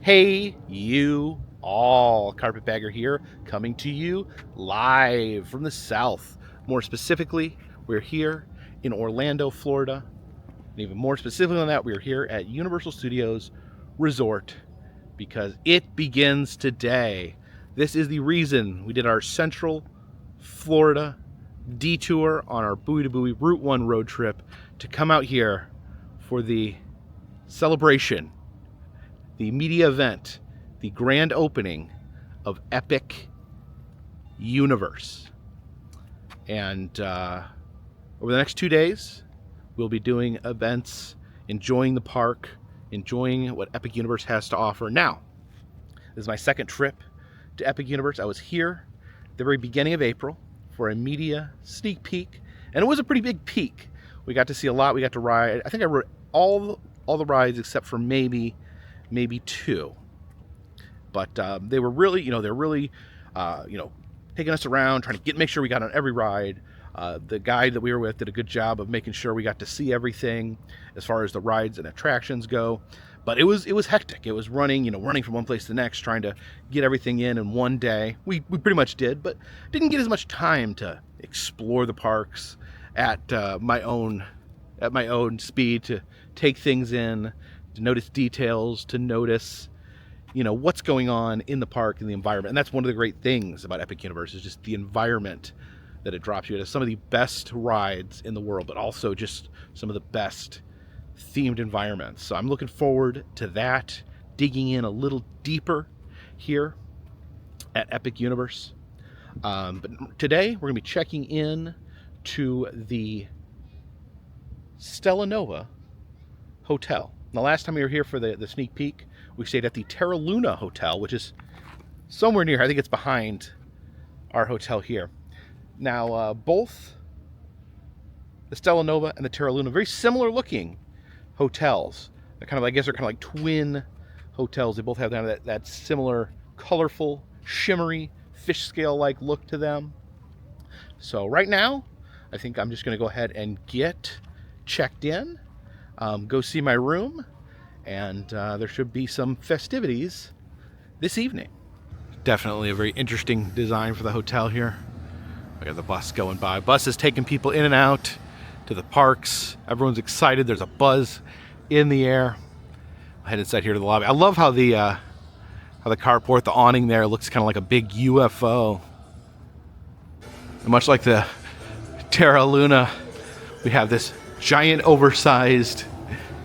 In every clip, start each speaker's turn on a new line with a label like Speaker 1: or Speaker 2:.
Speaker 1: Hey, you all. Carpetbagger here, coming to you live from the South. More specifically, we're here in Orlando, Florida. And even more specifically than that, we're here at Universal Studios Resort because it begins today. This is the reason we did our Central Florida detour on our Buoy to Buoy Route 1 road trip to come out here for the celebration, the media event, the grand opening of Epic Universe. And over the next 2 days, we'll be doing events, enjoying the park, enjoying what Epic Universe has to offer. Now, this is my second trip to Epic Universe. I was here at the very beginning of April for a media sneak peek, and it was a pretty big peek. We got to see a lot. We got to ride. I think I rode all the rides except for maybe two. But they were really, they're really, taking us around, trying to make sure we got on every ride. The guide that we were with did a good job of making sure we got to see everything as far as the rides and attractions go. But it was hectic. It was running from one place to the next, trying to get everything in one day. We pretty much did, but didn't get as much time to explore the parks at my own speed, to take things in, to notice details, to notice what's going on in the park and the environment. And that's one of the great things about Epic Universe, is just the environment that it drops you. It has some of the best rides in the world, but also just some of the best themed environments. So I'm looking forward to that, digging in a little deeper here at Epic Universe. But today we're going to be checking in to the Stella Hotel. The last time we were here for the sneak peek, we stayed at the Terra Luna Hotel, which is somewhere near, I think it's behind our hotel here. Now, both the Stella Nova and the Terra Luna, very similar looking hotels. They're I guess they're kind of like twin hotels. They both have that similar, colorful, shimmery, fish scale-like look to them. So right now, I think I'm just going to go ahead and get checked in, go see my room, and there should be some festivities this evening. Definitely a very interesting design for the hotel here. We got the bus going by. Bus is taking people in and out to the parks. Everyone's excited. There's a buzz in the air. I'll head inside here to the lobby. I love how the carport, the awning there, looks kind of like a big UFO. And much like the Terra Luna, we have this giant, oversized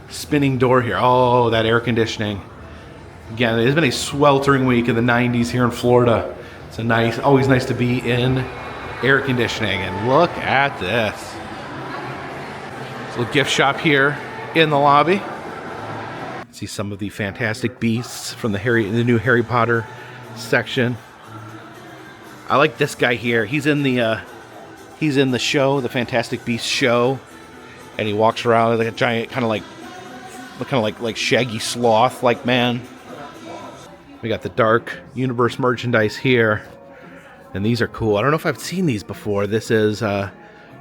Speaker 1: spinning door here. Oh, that air conditioning. Again, it has been a sweltering week in the 90s here in Florida. It's always nice to be in air conditioning. And look at this. This little gift shop here in the lobby. See some of the Fantastic Beasts from the new Harry Potter section. I like this guy here. He's in the show, the Fantastic Beasts show, and he walks around like a giant, kind of like shaggy sloth like man. We got the Dark Universe merchandise here, and these are cool. I don't know if I've seen these before. This is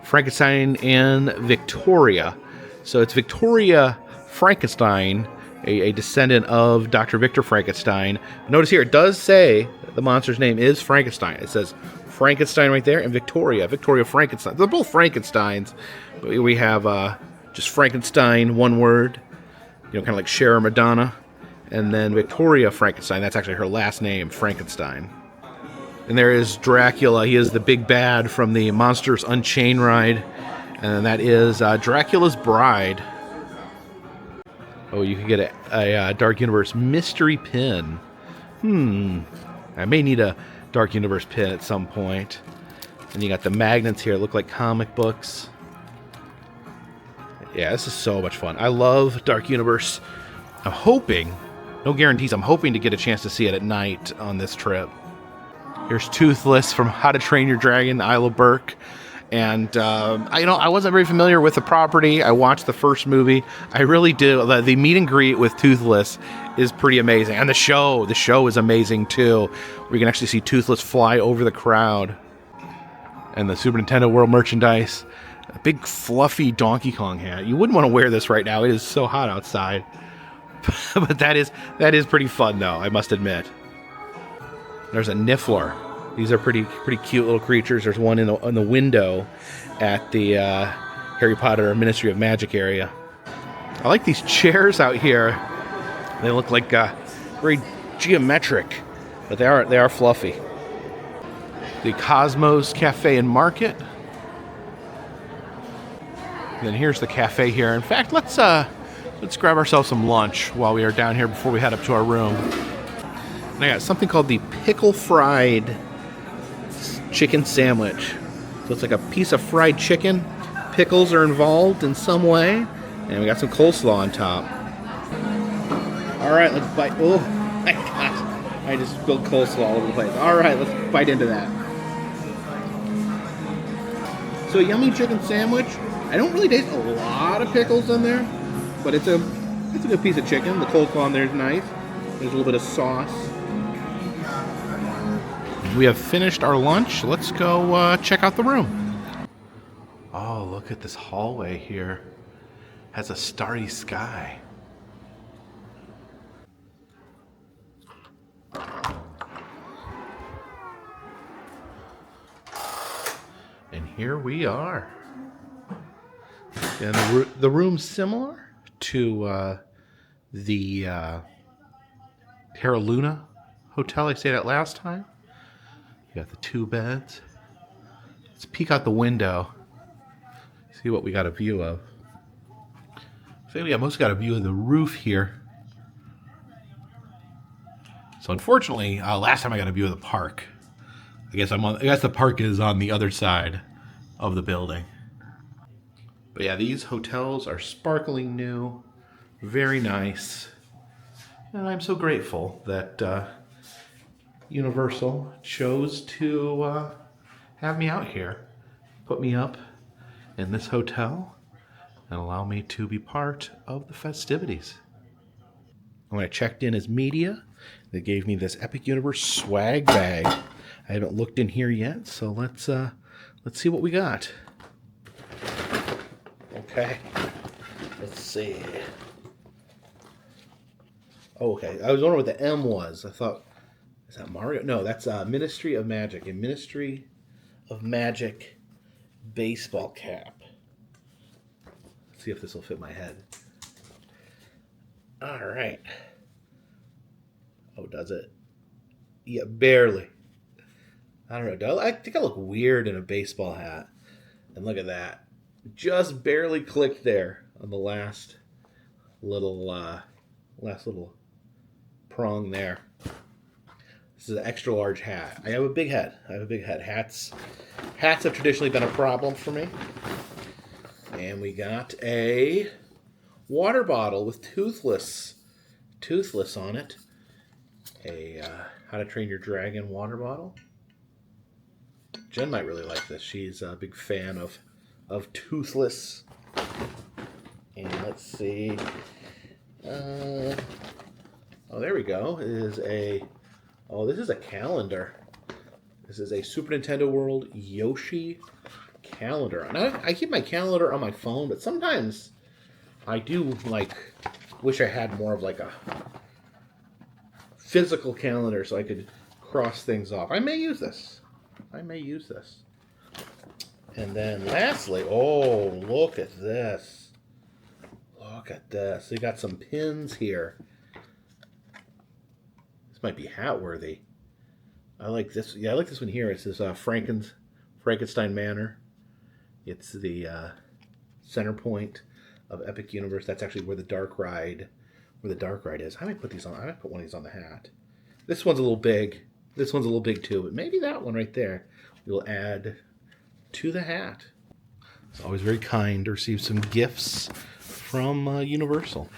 Speaker 1: Frankenstein and Victoria. So it's Victoria Frankenstein, a descendant of Dr. Victor Frankenstein. Notice here, it does say the monster's name is Frankenstein. It says Frankenstein right there, and Victoria Frankenstein. They're both Frankensteins, but we have just Frankenstein, one word, kind of like Cher or Madonna, and then Victoria Frankenstein. That's actually her last name, Frankenstein. And there is Dracula. He is the big bad from the Monsters Unchained ride, and that is Dracula's Bride. Oh, you can get a Dark Universe mystery pin. I may need a Dark Universe pin at some point. And you got the magnets here, look like comic books. Yeah, this is so much fun. I love Dark Universe. I'm hoping, no guarantees, I'm hoping to get a chance to see it at night on this trip. Here's Toothless from How to Train Your Dragon, Isla Burke. And I wasn't very familiar with the property. I watched the first movie. I really do. The meet and greet with Toothless is pretty amazing. And the show is amazing too. We can actually see Toothless fly over the crowd. And the Super Nintendo World merchandise. A big fluffy Donkey Kong hat. You wouldn't want to wear this right now. It is so hot outside. But that is pretty fun, though, I must admit. There's a Niffler. These are pretty cute little creatures. There's one in the window at the Harry Potter Ministry of Magic area. I like these chairs out here. They look like very geometric, but they are fluffy. The Cosmos Cafe and Market. And then here's the cafe here. In fact, let's grab ourselves some lunch while we are down here before we head up to our room. And I got something called the pickle fried chicken sandwich. So it's like a piece of fried chicken. Pickles are involved in some way, and we got some coleslaw on top. All right, let's bite. Oh my gosh, I just spilled coleslaw all over the place. All right, let's bite into that. So a yummy chicken sandwich. I don't really taste a lot of pickles in there, but it's a good piece of chicken. The coleslaw in there is nice. There's a little bit of sauce. We have finished our lunch. Let's go check out the room. Oh, look at this hallway here. Has a starry sky. And here we are. And the room's similar to the Terra Luna hotel I stayed at last time. You got the 2 beds. Let's peek out the window. See what we got a view of. I think we mostly got a view of the roof here. So unfortunately, last time I got a view of the park. I guess the park is on the other side of the building. But yeah, these hotels are sparkling new, very nice, and I'm so grateful that Universal chose to have me out here, put me up in this hotel, and allow me to be part of the festivities. When I checked in as media, they gave me this Epic Universe swag bag. I haven't looked in here yet, so let's see what we got. Okay, let's see. Oh, okay, I was wondering what the M was. I thought, is that Mario? No, that's Ministry of Magic. A Ministry of Magic baseball cap. Let's see if this will fit my head. All right. Oh, does it? Yeah, barely. I don't know. I think I look weird in a baseball hat. And look at that. Just barely clicked there on the last little prong there. This is an extra large hat. I have a big head. Hats have traditionally been a problem for me. And we got a water bottle with toothless on it. A How to Train Your Dragon water bottle. Jen might really like this. She's a big fan of toothless. And let's see. Oh, there we go. This is a calendar. This is a Super Nintendo World Yoshi calendar. And I keep my calendar on my phone, but sometimes I do wish I had more of a physical calendar so I could cross things off. I may use this. And then lastly, oh, look at this. They got some pins here. This might be hat worthy. I like this. Yeah, I like this one here. It says Frankenstein Manor. It's the center point of Epic Universe. That's actually where the dark ride is. I might put one of these on the hat. This one's a little big. This one's a little big too, but maybe that one right there we'll add to the hat. It's always very kind to receive some gifts from Universal.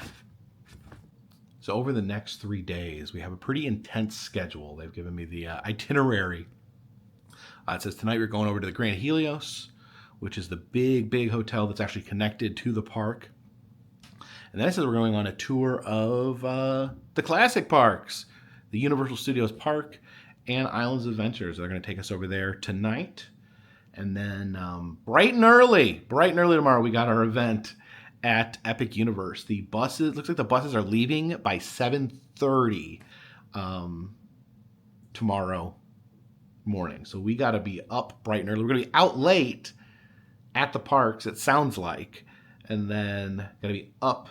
Speaker 1: So over the next 3 days, we have a pretty intense schedule. They've given me the itinerary. It says tonight we're going over to the Grand Helios, which is the big hotel that's actually connected to the park. And then it says we're going on a tour of the classic parks, the Universal Studios Park and Islands of Adventures. They're going to take us over there tonight. And then bright and early tomorrow, we got our event at Epic Universe. The buses, looks like the buses are leaving by 7:30 tomorrow morning. So we got to be up bright and early. We're going to be out late at the parks, it sounds like, and then going to be up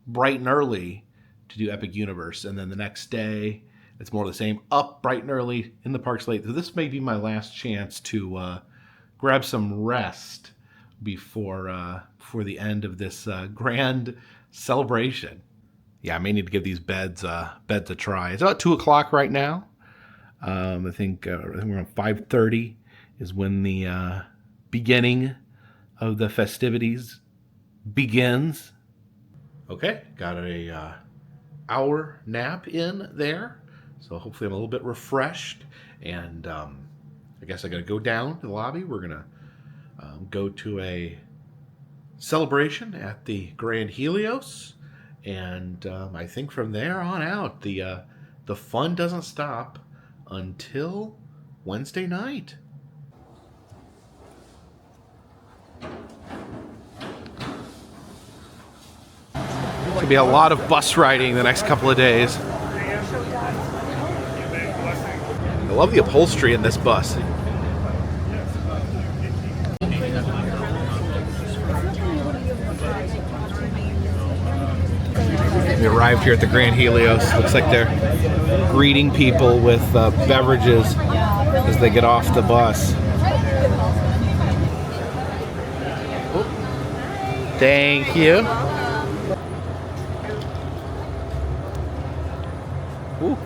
Speaker 1: bright and early to do Epic Universe. And then the next day, it's more of the same, up bright and early, in the parks late. So this may be my last chance to grab some rest before the end of this grand celebration. Yeah, I may need to give these beds a try. It's about 2 o'clock right now. I think we're on 5:30 is when the beginning of the festivities begins. Okay, got a hour nap in there, so hopefully I'm a little bit refreshed. And I guess I got to go down to the lobby. We're gonna go to a celebration at the Grand Helios, and I think from there on out, the fun doesn't stop until Wednesday night. There's gonna be a lot of bus riding the next couple of days. I love the upholstery in this bus. We arrived here at the Grand Helios. Looks like they're greeting people with beverages as they get off the bus. Oh. Thank you. Ooh.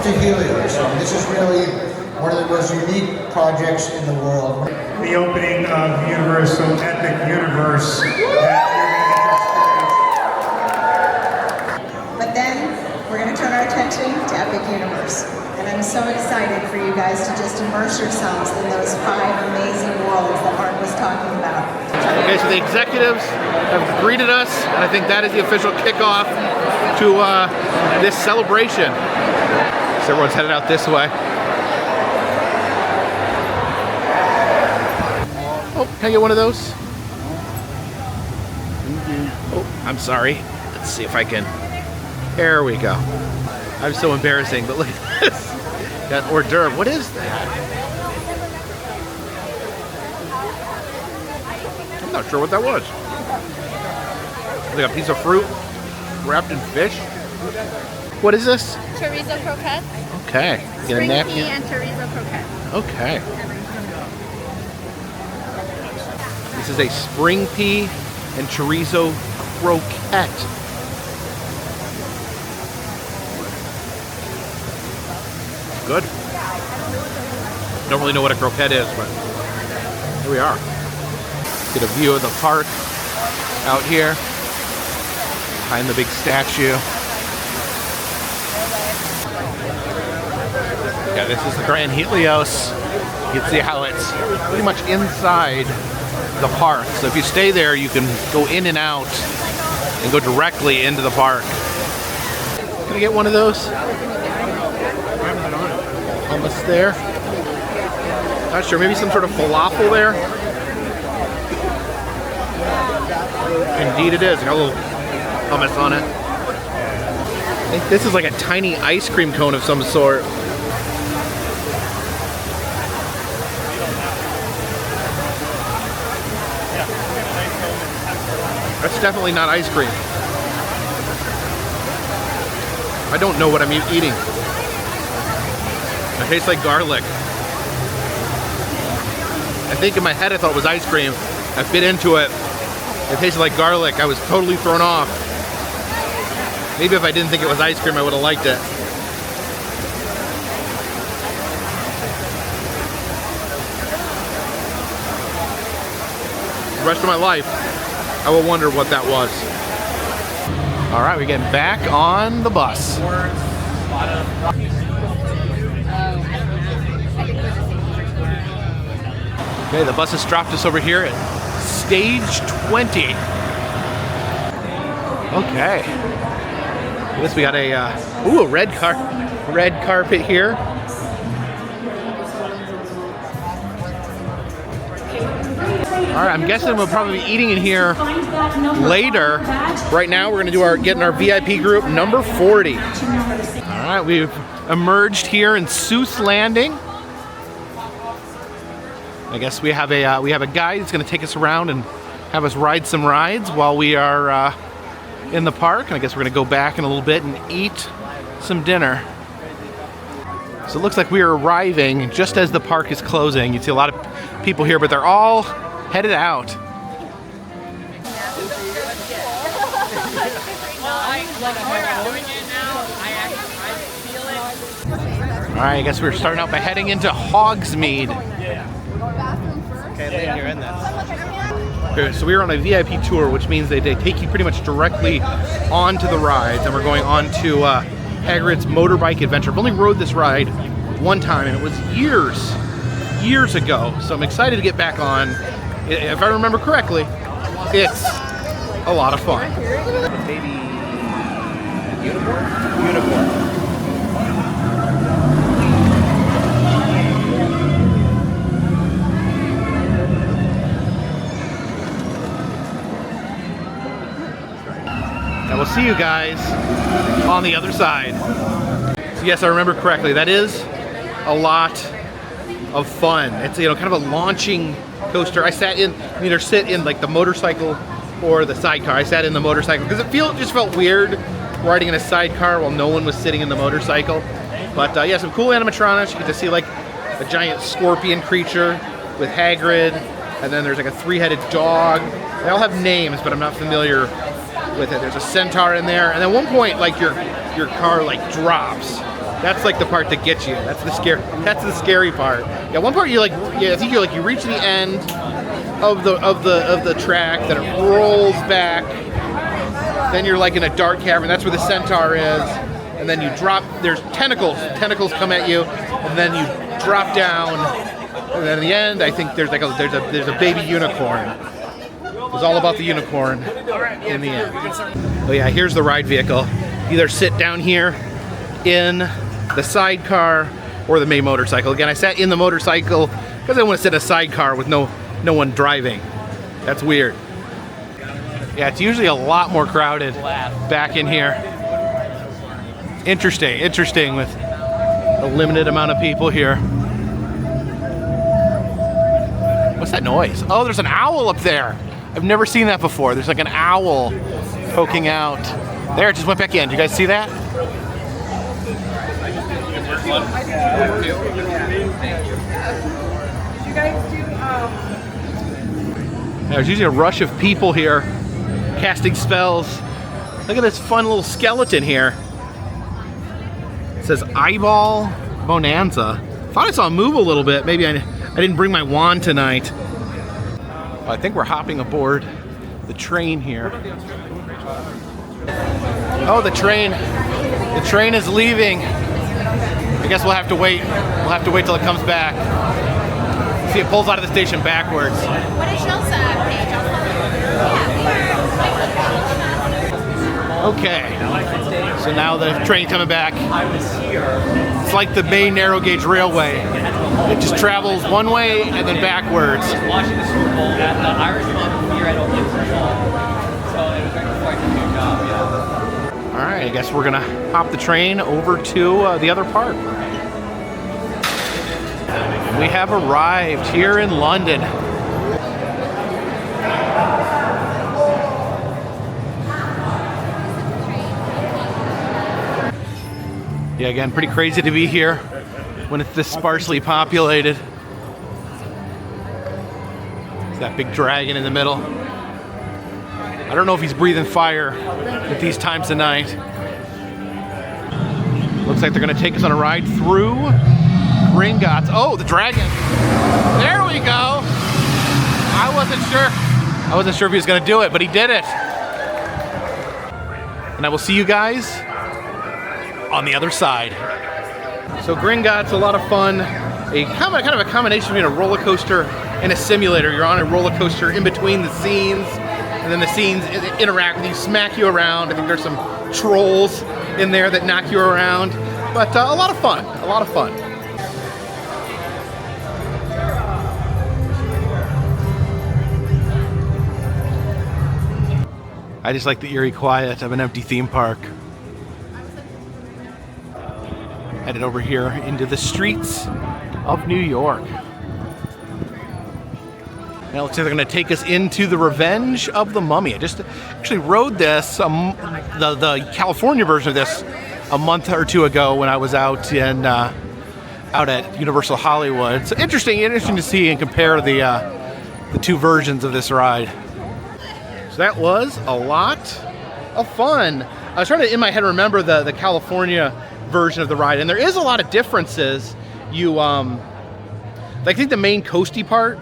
Speaker 2: To Helios. This is really one of the most unique projects in the world.
Speaker 3: The opening of Universal Epic Universe.
Speaker 4: But then we're going to turn our attention to Epic Universe. And I'm so excited for you guys to just immerse yourselves in those 5 amazing worlds that Mark was talking about.
Speaker 1: Okay, so the executives have greeted us, and I think that is the official kickoff to this celebration. So everyone's headed out this way. Oh, can I get one of those? Oh, I'm sorry. Let's see if I can. There we go. I'm so embarrassing, but look at this. Got hors d'oeuvre. What is that? I'm not sure what that was. Like a piece of fruit wrapped in fish. What is this?
Speaker 5: Chorizo croquettes.
Speaker 1: Okay. Get a
Speaker 5: Spring
Speaker 1: napkin.
Speaker 5: pea and chorizo croquettes.
Speaker 1: Okay. This is a spring pea and chorizo croquette. Good. Don't really know what a croquette is, but here we are. Get a view of the park out here behind the big statue. Yeah, this is the Grand Helios. You can see how it's pretty much inside the park. So if you stay there, you can go in and out and go directly into the park. Can I get one of those? Almost there. Not sure, maybe some sort of falafel there. Indeed it is. Got a little hummus on it. I think this is like a tiny ice cream cone of some sort. That's definitely not ice cream. I don't know what I'm eating. It tastes like garlic. I think in my head I thought it was ice cream. I bit into it. It tasted like garlic. I was totally thrown off. Maybe if I didn't think it was ice cream, I would have liked it. The rest of my life, I will wonder what that was. All right, we're getting back on the bus. Okay, the bus has dropped us over here at stage 20. Okay. I guess we got a red carpet here. All right, I'm guessing we'll probably be eating in here later. Right now, we're gonna getting our VIP group number 40. All right, we've emerged here in Seuss Landing. I guess we have a guide that's gonna take us around and have us ride some rides while we are in the park. And I guess we're gonna go back in a little bit and eat some dinner. So it looks like we are arriving just as the park is closing. You see a lot of people here, but they're all headed out. All right, I guess we're starting out by heading into Hogsmeade. Okay, you're in this. Okay, so we are on a VIP tour, which means they take you pretty much directly onto the rides, and we're going on to Hagrid's Motorbike Adventure. I've only rode this ride one time, and it was years ago. So I'm excited to get back on. If I remember correctly, it's a lot of fun. Maybe unicorn. And we'll see you guys on the other side. So yes, I remember correctly. That is a lot of fun. It's, you know, kind of a launching coaster. I sat in, either sit in like the motorcycle or the sidecar. I sat in the motorcycle because just felt weird riding in a sidecar while no one was sitting in the motorcycle. But yeah, some cool animatronics. You get to see like a giant scorpion creature with Hagrid, and then there's like a three-headed dog. They all have names, but I'm not familiar with it. There's a centaur in there, and at one point, like your car like drops. That's like the part that gets you. That's the scary part. Yeah, one part you like. Yeah, I think you reach the end of the track, then it rolls back. Then you're like in a dark cavern. That's where the centaur is, and then you drop. There's tentacles. Tentacles come at you, and then you drop down. And then in the end, I think there's a baby unicorn. It was all about the unicorn in the end. Oh yeah, here's the ride vehicle. You either sit down here in the sidecar or the main motorcycle. Again, I sat in the motorcycle because I didn't want to sit in a sidecar with no one driving. That's weird. Yeah, it's usually a lot more crowded back in here. Interesting with a limited amount of people here. What's that noise? Oh, there's an owl up there. I've never seen that before. There's like an owl poking out. There, it just went back in. Did you guys see that? There's usually a rush of people here casting spells. Look at this fun little skeleton here. It says Eyeball Bonanza. Thought I saw it move a little bit. Maybe I didn't bring my wand tonight. I think we're hopping aboard the train here. Oh, the train is leaving. I guess we'll have to wait. We'll have to wait till it comes back. See, it pulls out of the station backwards.
Speaker 5: What is Elsa page?
Speaker 1: Okay. So now the train coming back. It's like the main narrow gauge railway. It just travels one way and then backwards.
Speaker 6: Watching the Super Bowl at the Irish pub here. I don't live Super Bowl, so it was right before I took a new job. Yeah.
Speaker 1: All right, I guess we're gonna hop the train over to the other park. We have arrived here in London. Yeah, again, pretty crazy to be here when it's this sparsely populated. It's that big dragon in the middle. I don't know if he's breathing fire at these times of night. Looks like they're gonna take us on a ride through Gringotts. Oh, the dragon. There we go. I I wasn't sure if he was going to do it, but he did it. And I will see you guys on the other side. So Gringotts, a lot of fun. Kind of a combination between a roller coaster and a simulator. You're on a roller coaster in between the scenes, and then the scenes interact with you, smack you around. I think there's some trolls in there that knock you around. But a lot of fun, a lot of fun. I just like the eerie quiet of an empty theme park. Headed over here into the streets of New York. Now it looks like they're going to take us into the Revenge of the Mummy. I just actually rode this, the California version of this, a month or two ago when I was out at Universal Hollywood. It's interesting to see and compare the two versions of this ride. So that was a lot of fun. I was trying to, in my head, remember the California version of the ride, and there is a lot of differences. I think the main coasty part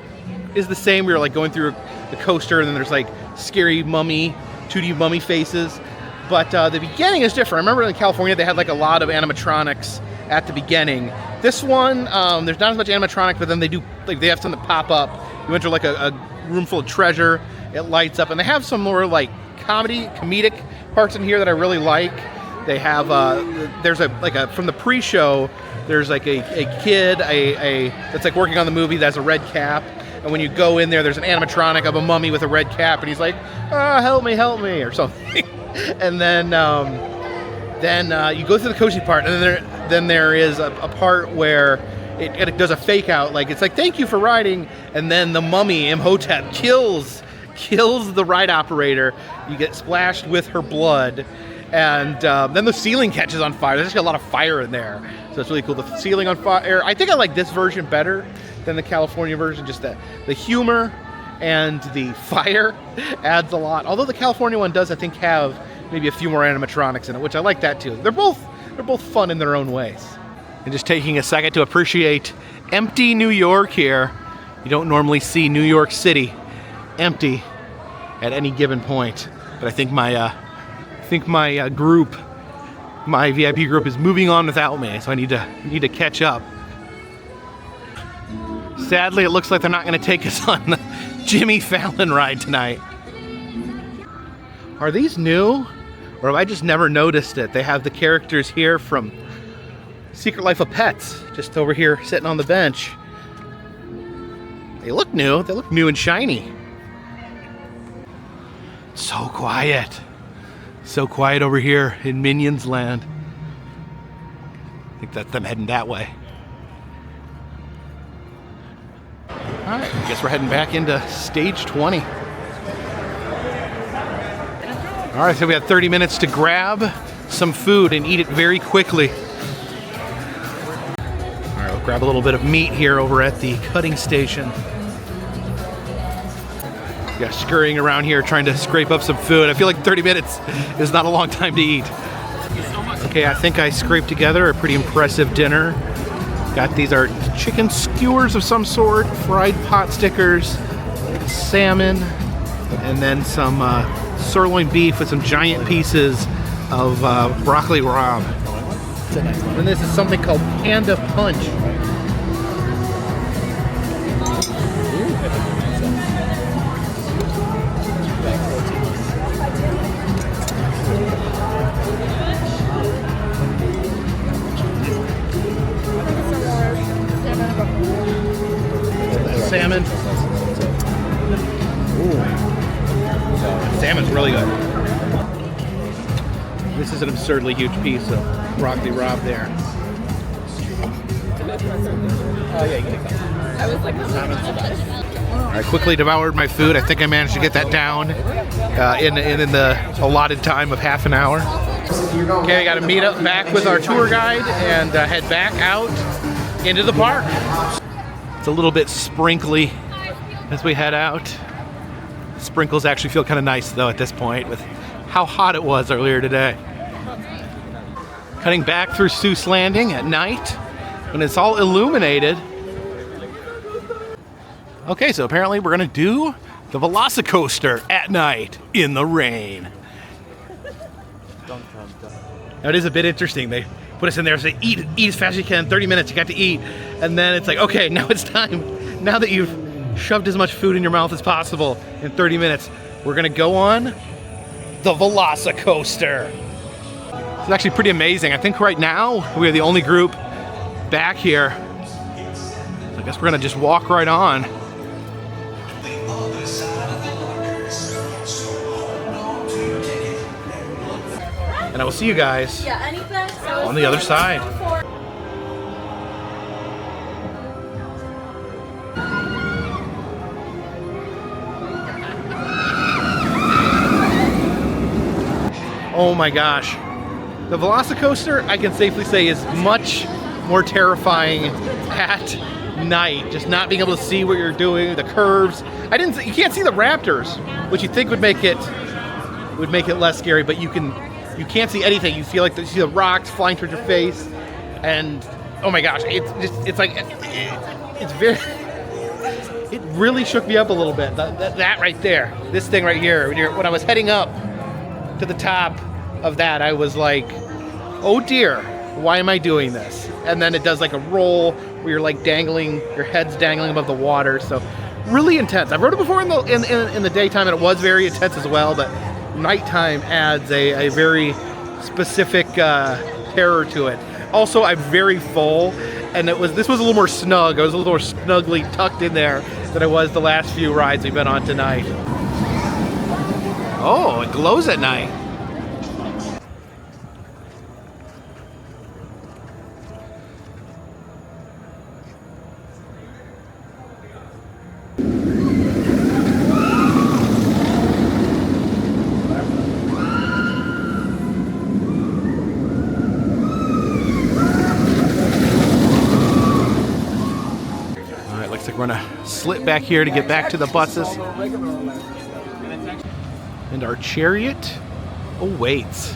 Speaker 1: is the same. We were like going through the coaster, and then there's like scary mummy, 2D mummy faces. But the beginning is different. I remember in California they had like a lot of animatronics at the beginning. This one, there's not as much animatronic, but then they have something pop up. You enter like a room full of treasure. It lights up, and they have some more like comedic parts in here that I really like. They have there's from the pre-show. There's like a kid that's like working on the movie that has a red cap, and when you go in there's an animatronic of a mummy with a red cap, and he's like, help me, or something. And then you go through the coachy part, and then there is a part where it does a fake out, like it's like thank you for riding, and then the mummy Imhotep kills the ride operator. You get splashed with her blood, and then the ceiling catches on fire. There's actually a lot of fire in there, so it's really cool. The ceiling on fire. I think I like this version better than the California version. Just the humor and the fire adds a lot. Although the California one does, I think, have maybe a few more animatronics in it, which I like that too. They're both fun in their own ways. And just taking a second to appreciate empty New York here. You don't normally see New York City empty at any given point, but I think my group, my VIP group, is moving on without me, so I need to catch up. Sadly, it looks like they're not going to take us on the Jimmy Fallon ride tonight. Are these new, or have I just never noticed it? They have the characters here from Secret Life of Pets just over here sitting on the bench. They look new. They look new and shiny. So quiet. So quiet over here in Minions Land. I think that's them heading that way. Alright, I guess we're heading back into stage 20. Alright, so we have 30 minutes to grab some food and eat it very quickly. Alright, we'll grab a little bit of meat here over at the cutting station. Yeah, scurrying around here trying to scrape up some food. I feel like 30 minutes is not a long time to eat. Okay, I think I scraped together a pretty impressive dinner. These are chicken skewers of some sort, fried pot stickers, salmon, and then some sirloin beef with some giant pieces of broccoli rabe. And this is something called Panda Punch. Salmon. Ooh. Salmon's really good. This is an absurdly huge piece of broccoli rabe there. Oh yeah, you can take that. I was like, I quickly devoured my food. I think I managed to get that down in the allotted time of half an hour. Okay, I got to meet up back with our tour guide and head back out into the park. It's a little bit sprinkly as we head out. Sprinkles actually feel kind of nice though at this point with how hot it was earlier today. Cutting back through Seuss Landing at night when it's all illuminated. Okay, so apparently we're gonna do The Veloca Coaster at night in the rain. Now it is a bit interesting. They put us in there and say, eat as fast as you can, 30 minutes, you got to eat. And then it's like, okay, now it's time. Now that you've shoved as much food in your mouth as possible in 30 minutes, we're gonna go on the Veloca Coaster. It's actually pretty amazing. I think right now we are the only group back here. So I guess we're gonna just walk right on. And I will see you guys on the other side. Oh my gosh. The Veloca Coaster, I can safely say, is much more terrifying at night. Just not being able to see what you're doing, the curves. You can't see the raptors, which you think would make it less scary, but you can't see anything. You feel like you see the rocks flying towards your face, and oh my gosh, it's very. It really shook me up a little bit. That right there, this thing right here. When I was heading up to the top of that, I was like, oh dear, why am I doing this? And then it does like a roll where you're like dangling, your head's dangling above the water. So really intense. I've rode it before in the daytime, and it was very intense as well, but nighttime adds a very specific terror to it. Also, I'm very full, and this was a little more snug. I was a little more snugly tucked in there than I was the last few rides we've been on tonight. Oh, it glows at night. We're gonna slip back here to get back to the buses. And our chariot awaits.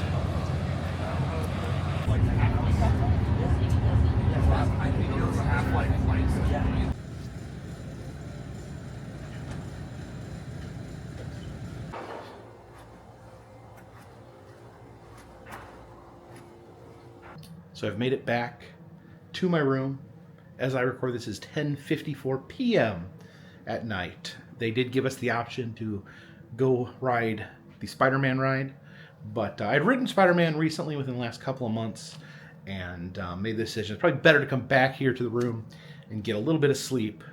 Speaker 1: So I've made it back to my room. As I record this is 10:54 p.m. at night. They did give us the option to go ride the Spider-Man ride, but I'd ridden Spider-Man recently within the last couple of months and made the decision it's probably better to come back here to the room and get a little bit of sleep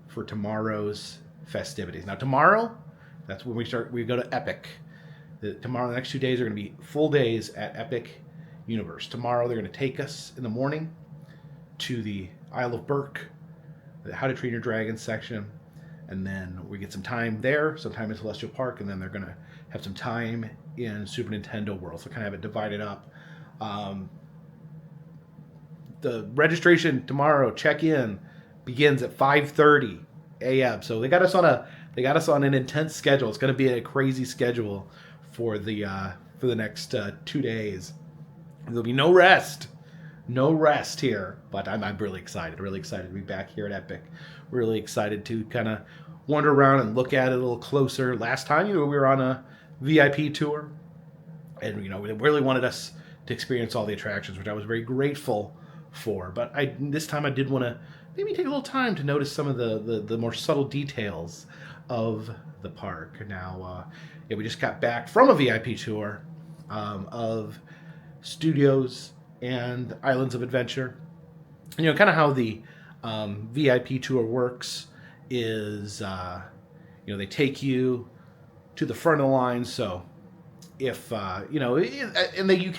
Speaker 1: for tomorrow's festivities. Now tomorrow, that's when we go to Epic. Tomorrow, the next 2 days are going to be full days at Epic Universe. Tomorrow they're going to take us in the morning to the Isle of Berk, the How to Train Your Dragon section, and then we get some time there, some time in Celestial Park, and then they're going to have some time in Super Nintendo World. So kind of have it divided up. The registration tomorrow, check-in, begins at 5:30 a.m. So they got us on an intense schedule. It's going to be a crazy schedule for the next 2 days. There'll be no rest here, but I'm really excited to be back here at Epic. Really excited to kind of wander around and look at it a little closer. Last time, we were on a VIP tour, and we really wanted us to experience all the attractions, which I was very grateful for. But this time I did want to maybe take a little time to notice some of the more subtle details of the park. Now, we just got back from a VIP tour of Studios and Islands of Adventure. Kind of how the VIP tour works is, they take you to the front of the line. So if, and you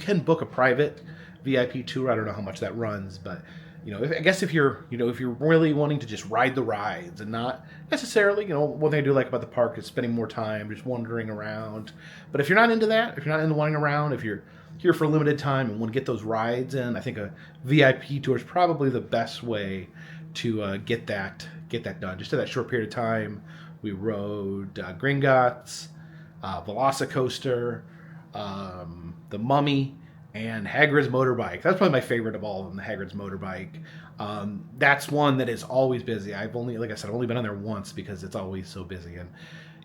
Speaker 1: can book a private VIP tour. I don't know how much that runs, but, I guess if you're really wanting to just ride the rides and not necessarily, one thing I do like about the park is spending more time just wandering around. But if you're not into that, if you're not into wandering around, if you're here for a limited time and want to get those rides in, I think a VIP tour is probably the best way to get that done. Just in that short period of time, we rode Gringotts, Veloca Coaster, the Mummy, and Hagrid's motorbike. That's probably my favorite of all of them, the Hagrid's motorbike. That's one that is always busy. Like I said, I've only been on there once because it's always so busy. And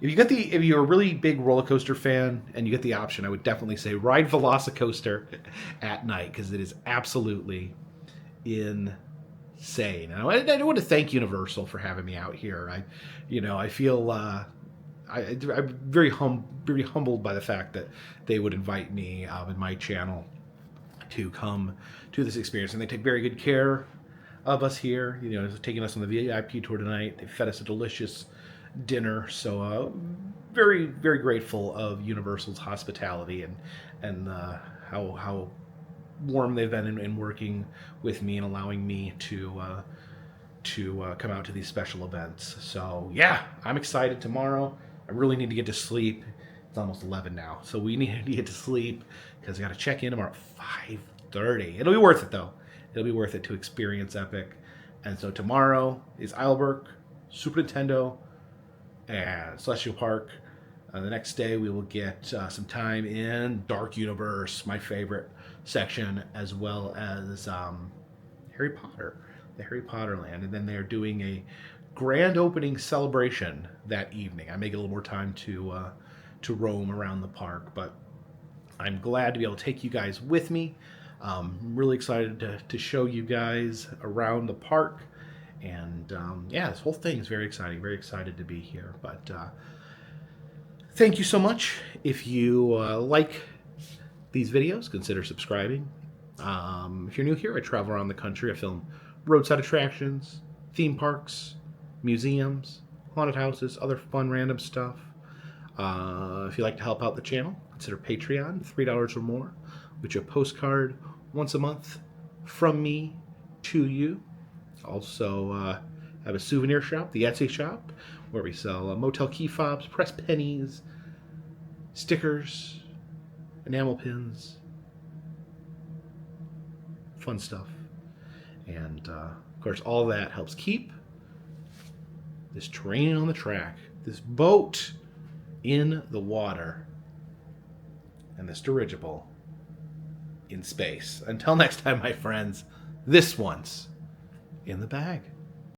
Speaker 1: if you're a really big roller coaster fan and you get the option, I would definitely say ride Veloca Coaster at night because it is absolutely insane. And I want to thank Universal for having me out here. I feel I'm very humbled by the fact that they would invite me in my channel to come to this experience, and they take very good care of us here. Taking us on the VIP tour tonight. They fed us a delicious dinner, so very, very grateful of Universal's hospitality and how warm they've been in working with me and allowing me to come out to these special events. So yeah, I'm excited tomorrow. I really need to get to sleep. It's almost 11 now, so we need to get to sleep because I got to check in tomorrow at 5:30. It'll be worth it though. It'll be worth it to experience Epic. And so tomorrow is Isleburg, Super Nintendo, and Celestial Park. The next day we will get some time in Dark Universe, my favorite section, as well as Harry Potter, the Harry Potter land. And then they're doing a grand opening celebration that evening. I may get a little more time to roam around the park, but I'm glad to be able to take you guys with me. I'm really excited to show you guys around the park. And yeah, this whole thing is very exciting. Very excited to be here. But thank you so much. If you like these videos, consider subscribing. If you're new here, I travel around the country. I film roadside attractions, theme parks, museums, haunted houses, other fun random stuff. If you'd like to help out the channel, consider Patreon, $3 or more. We get you a postcard once a month from me to you. Also have a souvenir shop, the Etsy shop, where we sell motel key fobs, press pennies, stickers, enamel pins, fun stuff. And of course, all that helps keep this train on the track, this boat in the water, and this dirigible in space. Until next time, my friends, this one's in the bag.